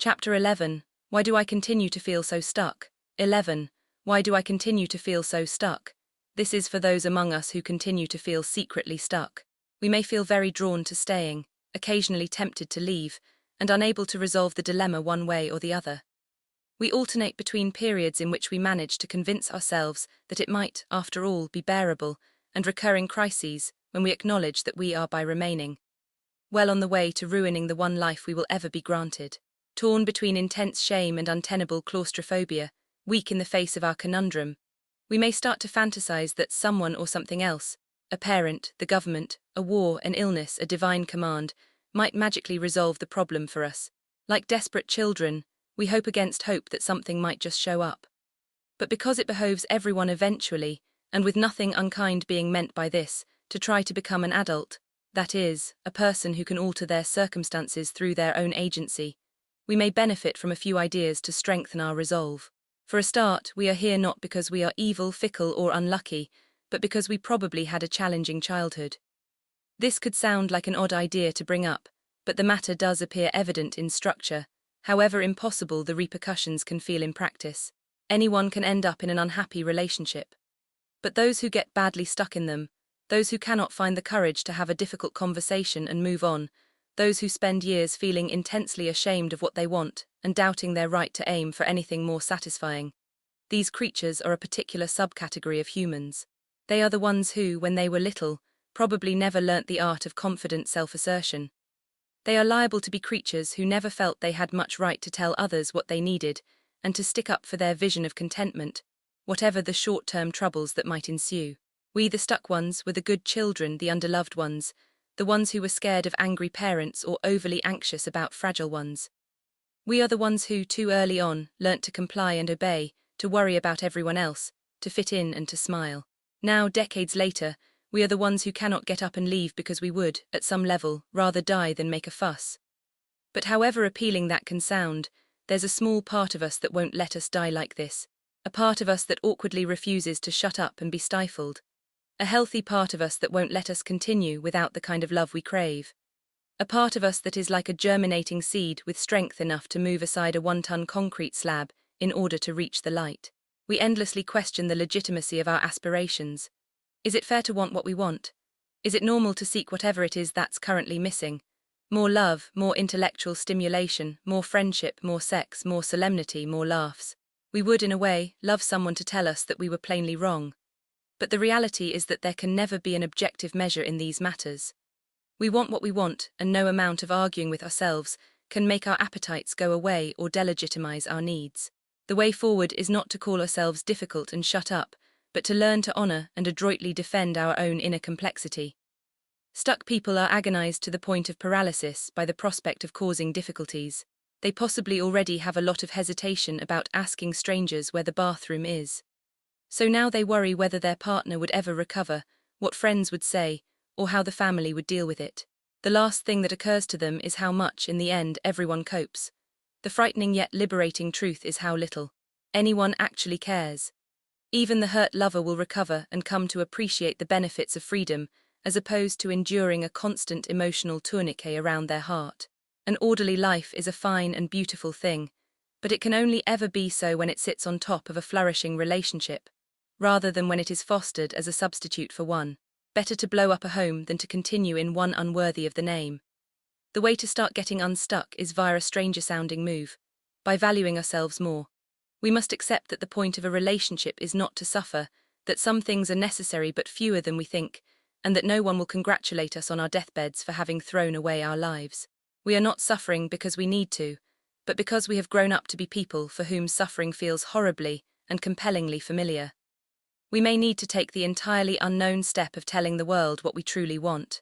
Chapter 11. Why do I continue to feel so stuck? 11. Why do I continue to feel so stuck? This is for those among us who continue to feel secretly stuck. We may feel very drawn to staying, occasionally tempted to leave, and unable to resolve the dilemma one way or the other. We alternate between periods in which we manage to convince ourselves that it might, after all, be bearable, and recurring crises when we acknowledge that we are, by remaining, well on the way to ruining the one life we will ever be granted. Torn between intense shame and untenable claustrophobia, weak in the face of our conundrum, we may start to fantasize that someone or something else, a parent, the government, a war, an illness, a divine command, might magically resolve the problem for us. Like desperate children, we hope against hope that something might just show up. But because it behoves everyone eventually, and with nothing unkind being meant by this, to try to become an adult, that is, a person who can alter their circumstances through their own agency, we may benefit from a few ideas to strengthen our resolve. For a start, we are here not because we are evil, fickle, or unlucky, but because we probably had a challenging childhood. This could sound like an odd idea to bring up, but the matter does appear evident in structure, however impossible the repercussions can feel in practice. Anyone can end up in an unhappy relationship. But those who get badly stuck in them, those who cannot find the courage to have a difficult conversation and move on, those who spend years feeling intensely ashamed of what they want and doubting their right to aim for anything more satisfying. These creatures are a particular subcategory of humans. They are the ones who, when they were little, probably never learnt the art of confident self-assertion. They are liable to be creatures who never felt they had much right to tell others what they needed and to stick up for their vision of contentment, whatever the short-term troubles that might ensue. We, the stuck ones, were the good children, the underloved ones, the ones who were scared of angry parents or overly anxious about fragile ones. We are the ones who, too early on, learnt to comply and obey, to worry about everyone else, to fit in and to smile. Now, decades later, we are the ones who cannot get up and leave because we would, at some level, rather die than make a fuss. But however appealing that can sound, there's a small part of us that won't let us die like this, a part of us that awkwardly refuses to shut up and be stifled. A healthy part of us that won't let us continue without the kind of love we crave. A part of us that is like a germinating seed with strength enough to move aside a 1-ton concrete slab in order to reach the light. We endlessly question the legitimacy of our aspirations. Is it fair to want what we want? Is it normal to seek whatever it is that's currently missing? More love, more intellectual stimulation, more friendship, more sex, more solemnity, more laughs. We would, in a way, love someone to tell us that we were plainly wrong. But the reality is that there can never be an objective measure in these matters. We want what we want, and no amount of arguing with ourselves can make our appetites go away or delegitimize our needs. The way forward is not to call ourselves difficult and shut up, but to learn to honor and adroitly defend our own inner complexity. Stuck people are agonized to the point of paralysis by the prospect of causing difficulties. They possibly already have a lot of hesitation about asking strangers where the bathroom is. So now they worry whether their partner would ever recover, what friends would say, or how the family would deal with it. The last thing that occurs to them is how much, in the end, everyone copes. The frightening yet liberating truth is how little anyone actually cares. Even the hurt lover will recover and come to appreciate the benefits of freedom, as opposed to enduring a constant emotional tourniquet around their heart. An orderly life is a fine and beautiful thing, but it can only ever be so when it sits on top of a flourishing relationship, rather than when it is fostered as a substitute for one. Better to blow up a home than to continue in one unworthy of the name. The way to start getting unstuck is via a stranger-sounding move, by valuing ourselves more. We must accept that the point of a relationship is not to suffer, that some things are necessary but fewer than we think, and that no one will congratulate us on our deathbeds for having thrown away our lives. We are not suffering because we need to, but because we have grown up to be people for whom suffering feels horribly and compellingly familiar. We may need to take the entirely unknown step of telling the world what we truly want.